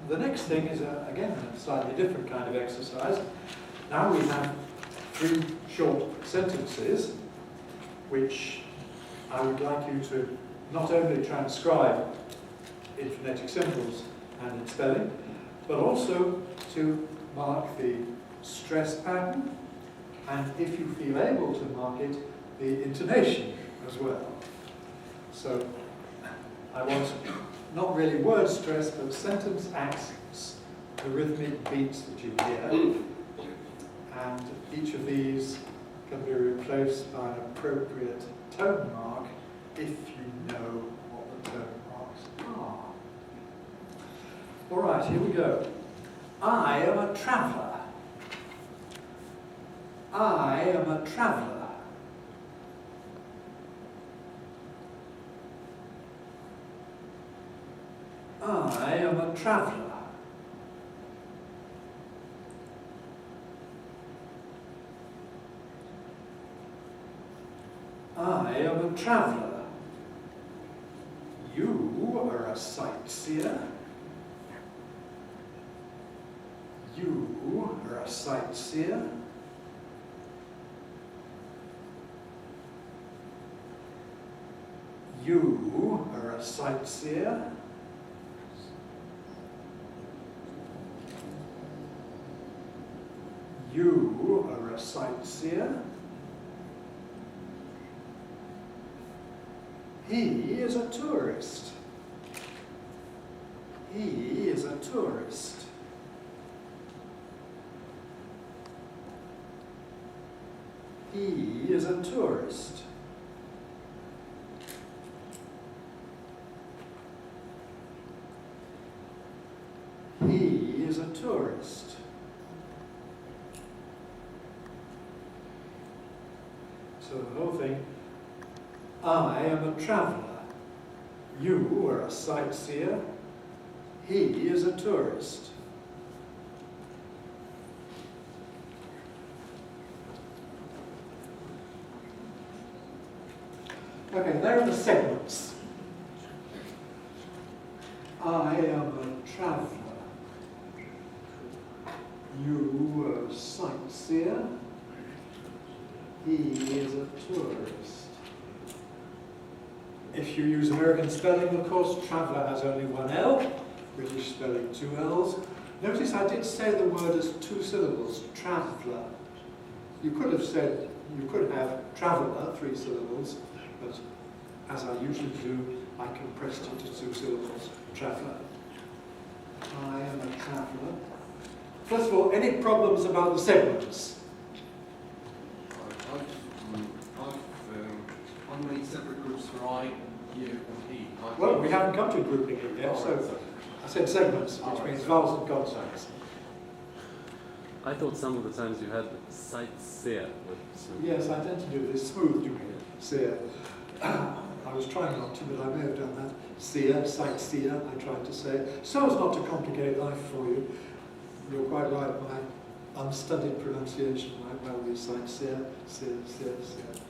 the next thing is, again, a slightly different kind of exercise. Now we have 3 short sentences, which I would like you to not only transcribe in phonetic symbols and in spelling, but also to mark the stress pattern, and if you feel able to mark it, the intonation as well. So I want not really word stress, but sentence accents, the rhythmic beats that you hear, and each of these can be replaced by an appropriate tone mark if you know what the tone marks are. All right, here we go. I am a traveller. I am a traveller. I am a traveller. I am a traveller. You are a sightseer. You are a sightseer. You are a sightseer. You are a sightseer. He is a tourist. He is a tourist. He is a tourist. He is a tourist. So the whole thing, I am a traveller. You are a sightseer. He is a tourist. Okay, there are the segments. I am a traveller. You are a sightseer. He is a tourist. If you use American spelling, of course, traveller has only 1 L, British spelling 2 L's. Notice I did say the word as 2 syllables, traveller. You could have said, you could have traveller, 3 syllables, but as I usually do, I compressed it to 2 syllables, traveller. I am a traveller. First of all, any problems about the segments? How many separate groups for I, you, and he? Well, we haven't come to grouping it yet, so I said segments, which means vowels and consonants. I thought some of the times you had sightseer. Yes, I tend to do this. Smooth, you mean, seer. I was trying not to, but I may have done that. Seer, sightseer, I tried to say. So as not to complicate life for you. You're quite right, my unstudied pronunciation might well be sightseer, seer, seer, seer.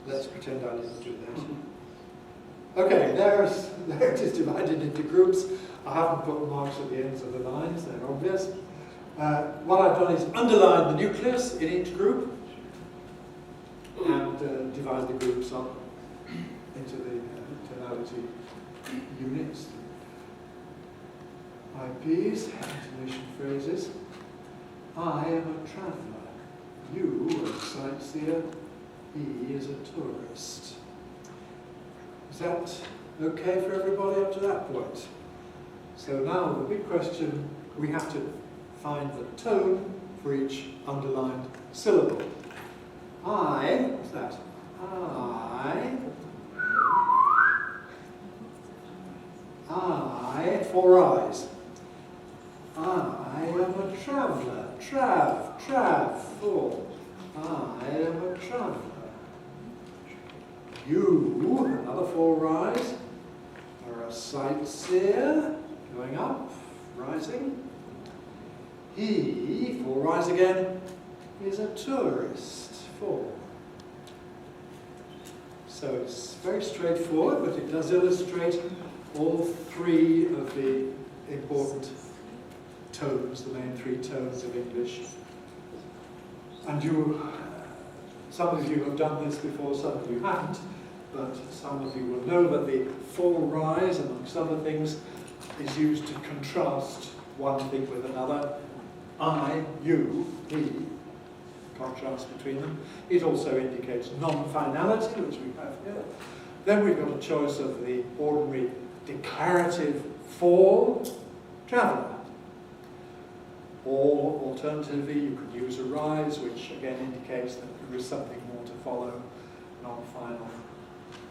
Let's pretend I didn't do that. Okay, there it is divided into groups. I haven't put marks at the ends of the lines, they're obvious. What I've done is underline the nucleus in each group and divide the groups up into the tonality units, IPs, intonation phrases. I am a traveller. You are a sightseer. He is a tourist. Is that okay for everybody up to that point? So now the big question, we have to find the tone for each underlined syllable. I, what's that? I, 4 eyes. I am a traveller. Trav, 4. I am a traveller. You, another 4 eyes, are a sightseer, going up, rising. He, 4 eyes again, is a tourist, 4. So it's very straightforward, but it does illustrate all 3 of the important tones, the main three tones of English. And some of you have done this before, some of you haven't, but some of you will know that the full rise, amongst other things, is used to contrast one thing with another. I, you, he, contrast between them. It also indicates non-finality, which we have here. Then we've got a choice of the ordinary declarative for, traveller. Or alternatively, you could use a rise, which again indicates that there is something more to follow, non-final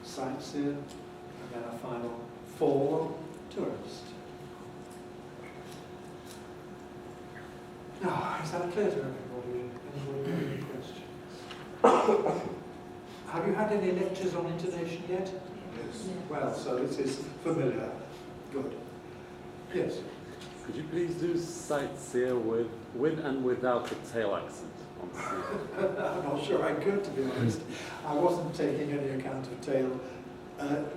sightseer, and then a final for, tourist. Now, is that clear to everybody? Anybody have any questions? Have you had any lectures on intonation yet? Yes. Well, so this is familiar. Good. Yes. Could you please do sightseer with and without the tail accent on C? I'm not sure I could, to be honest. I wasn't taking any account of tail.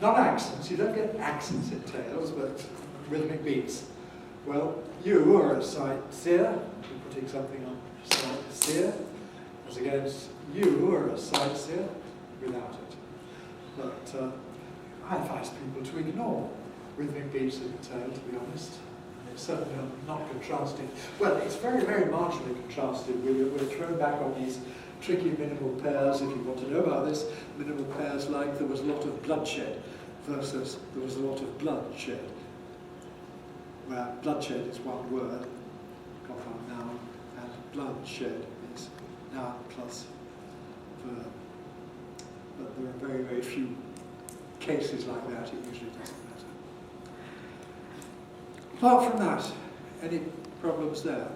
Not accents. You don't get accents in tails, but rhythmic beats. Well, you are a sightseer. You're putting something on sightseer. As against you are a sightseer without it. But I advise people to ignore rhythmic beats in the tail, to be honest. It's certainly not contrasting. Well, it's very, very marginally contrasted. We're thrown back on these tricky minimal pairs, if you want to know about this. Minimal pairs like there was a lot of bloodshed versus there was a lot of bloodshed. Where bloodshed is one word, compound noun, and bloodshed is noun plus verb. But there are very, very few cases like that. It usually doesn't matter. Apart from that, any problems there?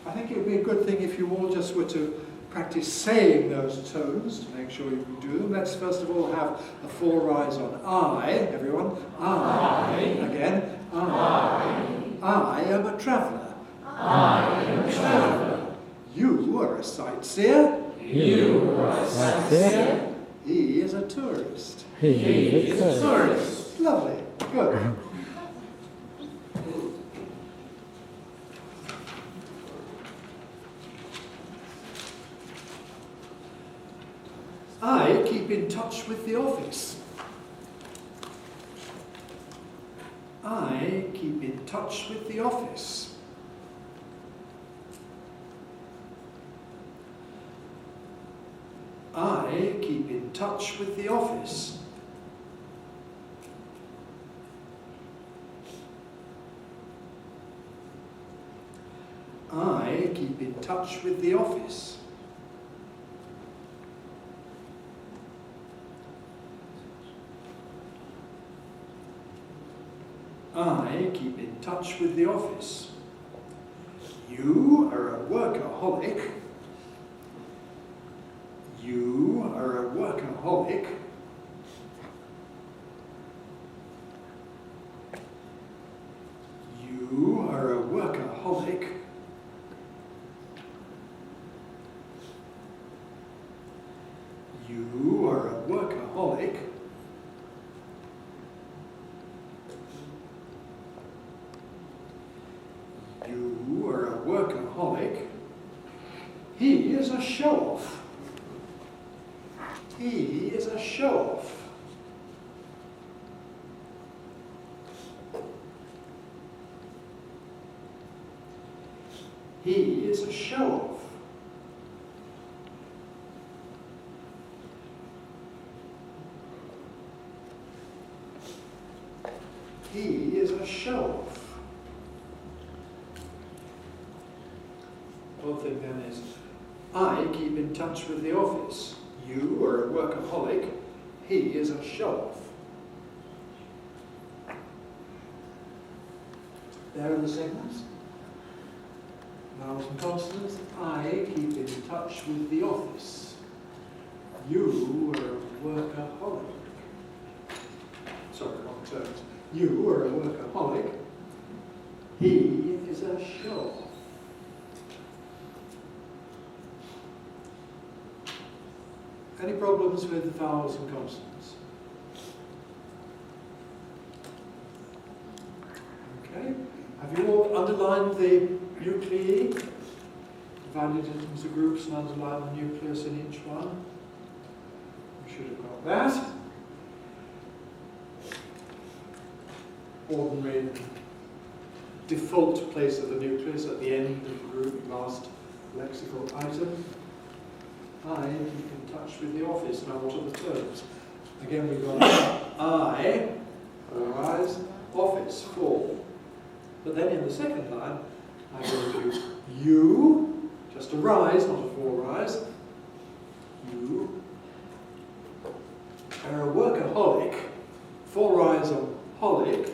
I think it would be a good thing if you all just were to practice saying those tones to make sure you can do them. Let's first of all have a full rise on I. Everyone. I. Again. I am a traveller. I am a traveller. You are a sightseer. You are a sightseer. He is a tourist. He is a tourist. Lovely. Good. I keep in touch with the office. I keep in touch with the office. I keep in touch with the office. I keep in touch with the office. I keep in touch with the office. You are a workaholic. You are a workaholic. You are a workaholic. You are a workaholic. You are a workaholic. He is a show-off. He is a show-off. He is a show-off. He is a show-off. One thing then is, I keep in touch with the office. You are a workaholic. He is a show-off. There are the segments. Vowels and consonants. I keep in touch with the office. You are a workaholic. Sorry, wrong terms. You are a workaholic. He is a show-off. Any problems with vowels and consonants? Okay. underlined the nuclei, divided it into groups and underlined the nucleus in each one. We should have got that. Ordinary default place of the nucleus at the end of the group, last lexical item. I keep in touch with the office. Now what are the terms? Again we've got I, four eyes, office, 4. But then in the second line, I go to you, just a rise, not a 4 rise. You are a workaholic, 4 rise on holic.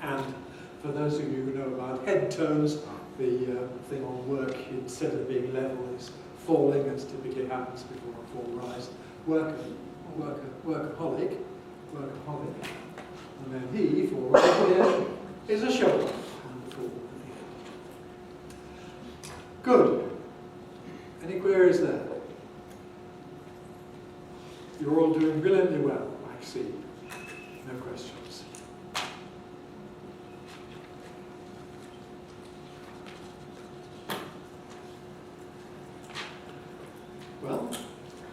And for those of you who know about head tones, the thing on work, instead of being level, is falling, as typically happens before a 4 rise. Workaholic. And then he, 4 rise here, is a show. And 4. Good. Any queries there? You're all doing brilliantly well, I see. No questions. Well,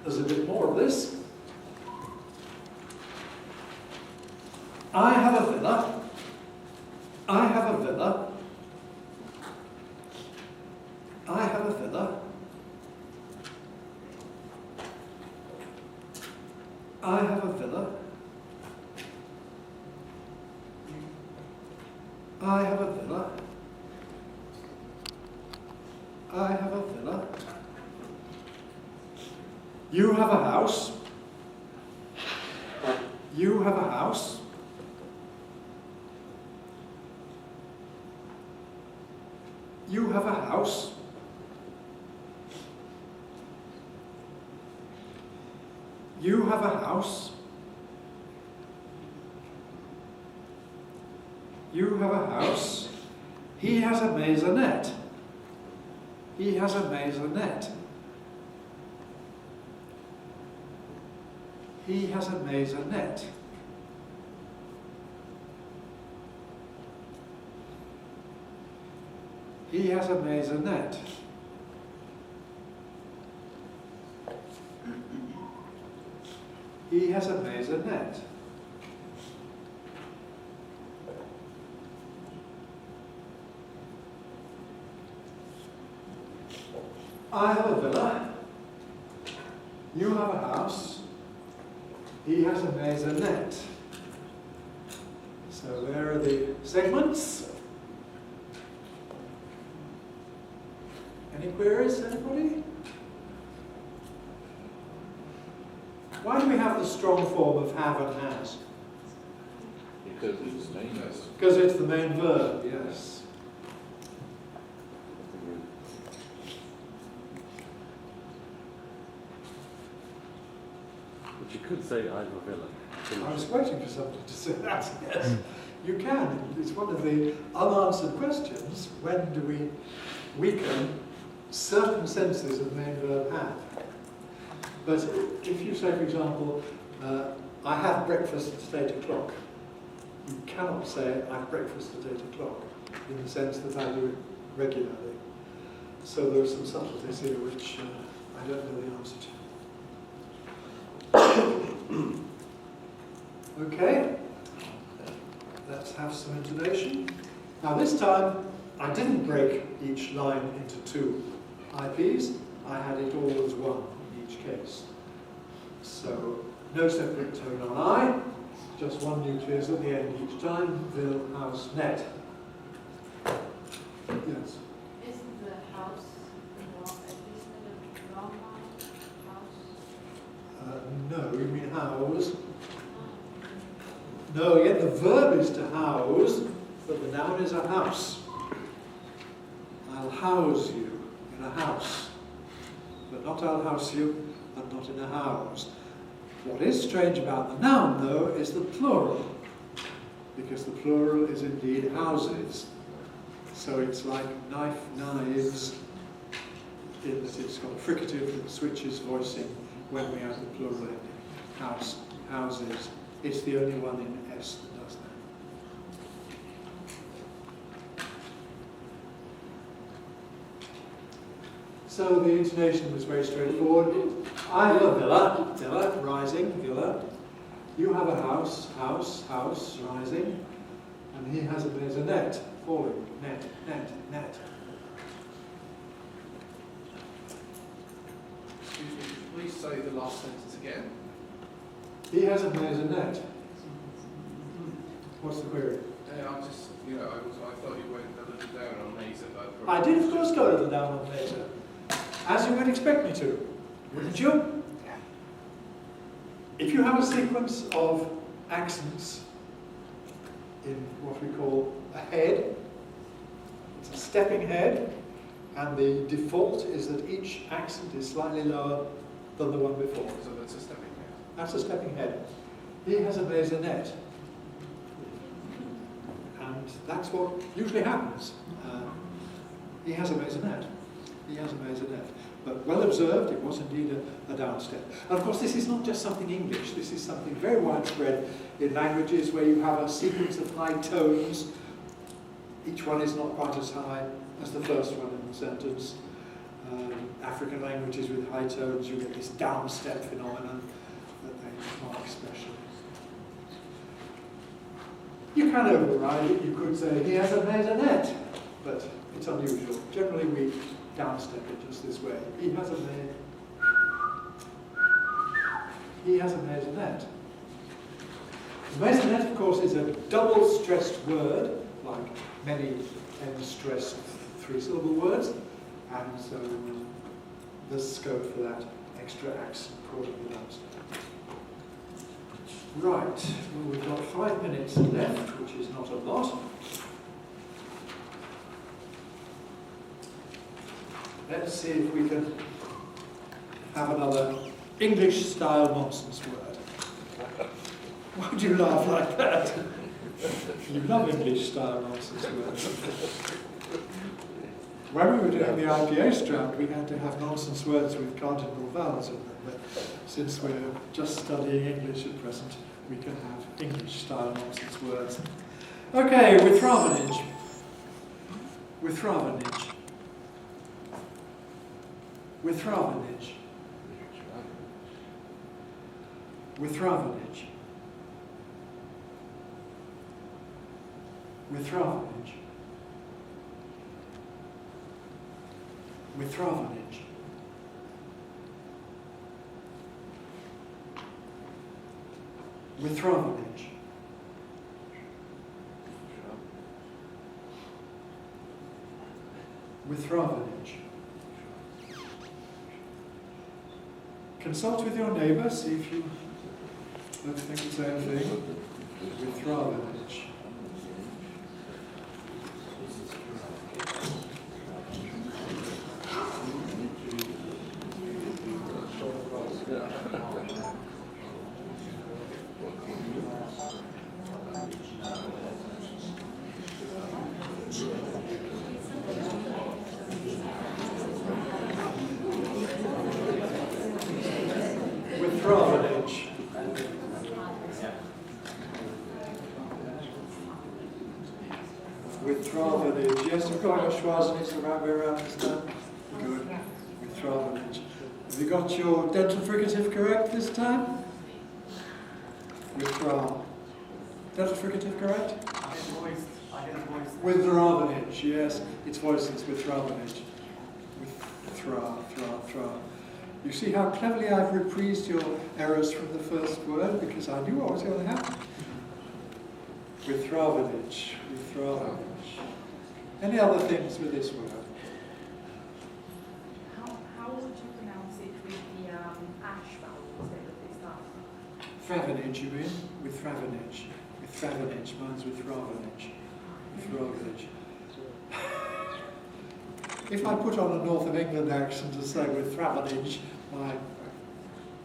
there's a bit more of this. I have a villa. I have a villa. I have a villa. I have a villa. I have a villa. I have a villa. You have a house. You have a house. You have a house. You have a house. You have a house. He has a maisonette. He has a maisonette. He has a maisonette. He has a maisonette. He has a maisonette. I have a villa. You have a house. He has a maisonette. So there are the segments. Any queries, anybody? Why do we have the strong form of have and has? Because it's the main verb. Because it's the main verb, yes. But you could say I have a villa. I was waiting for somebody to say that, yes. You can. It's one of the unanswered questions. When do we weaken certain senses of main verb have? But if you say, for example, I have breakfast at 8 o'clock, you cannot say I have breakfast at 8 o'clock in the sense that I do it regularly. So there are some subtleties here which I don't know the answer to. Okay, let's have some intonation. Now this time, I didn't break each line into 2 IPs, I had it all as one in each case. So, no separate tone on I, just one nucleus at the end each time, vil, house, net. Yes? Isn't the house wrong? Isn't it a wrong house? No, you mean house. No, again, the verb is to house, but the noun is a house. I'll house you in a house, but not I'll house you and not in a house. What is strange about the noun, though, is the plural, because the plural is indeed houses. So it's like knife, knives, in that it's got a fricative that switches voicing when we have the plural ending. House, houses. It's the only one in S that does So the intonation was very straightforward. I have a villa, villa, rising, villa. You have a house, house, house, rising. And he has there's a net, falling, net, net, net. Excuse me, could you please say the last sentence again? He has a net. What's the query? I'm just, I thought you went a little down on Mesa. I did, of course, go a little down on Mesa, as you would expect me to, wouldn't you? If you have a sequence of accents in what we call a head, it's a stepping head, and the default is that each accent is slightly lower than the one before. So that's a stepping head. That's a stepping head. He has a bassinet. And that's what usually happens. He has a bassinet. He has a bassinet. But well observed, it was indeed a downstep. And of course, this is not just something English. This is something very widespread in languages where you have a sequence of high tones. Each one is not quite as high as the first one in the sentence. African languages with high tones, you get this downstep phenomenon that they mark especially. You can override it. You could say he has a bassinet, but it's unusual. Generally, we downstep it just this way. He has a bassinet. The bassinet, of course, is a double-stressed word, like many n-stressed three-syllable words, and so there's scope for that extra accent called the downstep. Right, well, we've got 5 minutes left, which is not a lot. Let's see if we can have another English-style nonsense word. Why do you laugh like that? You love English-style nonsense words. When we were doing the IPA strand, we had to have nonsense words with cardinal vowels in them, but since we're just studying English at present, we can have English-style nonsense words. Okay, withravenage. Withravenage. Withravenage. Withravenage. Withravenage. Withravenage. Withravenage. Withravenage. Consult with your neighbour, see if you don't think the same thing. Withravenage. Withravenage. Withravenage. Yes, you've got your schwarzenigs the right way around this time. Good. Withravenage. Have you got your dental fricative correct this time? Withra. Dental fricative correct? I get a voice. Withravenage, yes. It's voiceless, withravenage. Withra, thra. You see how cleverly I've reprised your errors from the first word because I knew what was going to happen. Withravenage, withravenage. Any other things with this word? How would you pronounce it with the ash vowel instead of this stuff? Thravenage, you mean? Withravenage. Withravenage, mine's withravenage. Withravenage. If I put on a North of England accent and say withravenage, my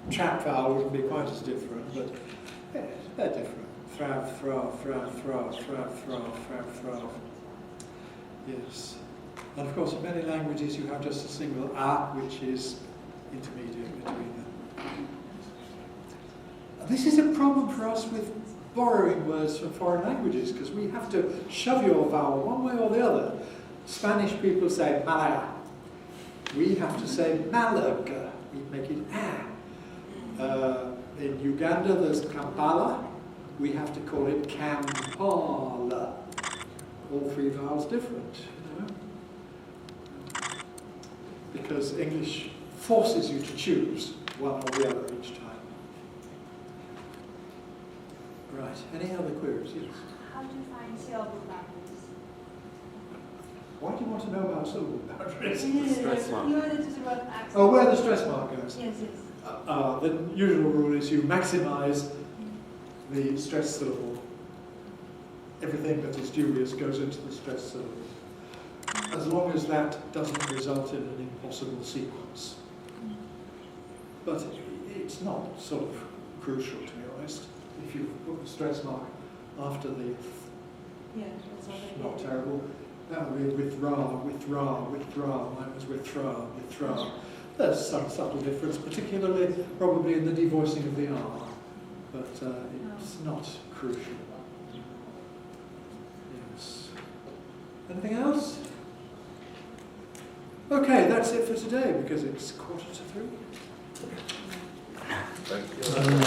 trap vowel wouldn't be quite as different, but yeah, they're different. Thrav, thrav, thrav, thrav, thrav, thrav, thrav, thrav. Yes. And of course, in many languages you have just a single a, which is intermediate between them. And this is a problem for us with borrowing words from foreign languages, because we have to shove your vowel one way or the other. Spanish people say Malaga. We have to say Malaga. We make it ah. In Uganda, there's Kampala. We have to call it Kampala. All three vowels different, you know? Because English forces you to choose one or the other each time. Right, any other queries? Yes. How do you find syllable boundaries? Why do you want to know about syllable boundaries? Stress mark. You wanted to see what accent. Oh, where the stress mark goes. Yes, yes. The usual rule is you maximize the stress syllable. Everything that is dubious goes into the stress syllable. As long as that doesn't result in an impossible sequence. But it's not sort of crucial, to be honest. If you put the stress mark after the Yeah, that's what I not did. terrible. That would be withdraw, withdraw, withdraw. Mine was withdraw, withdraw. There's some subtle difference, particularly probably in the devoicing of the R, but it's not crucial. Yes. Anything else? Okay, that's it for today because it's 2:45. Thank you.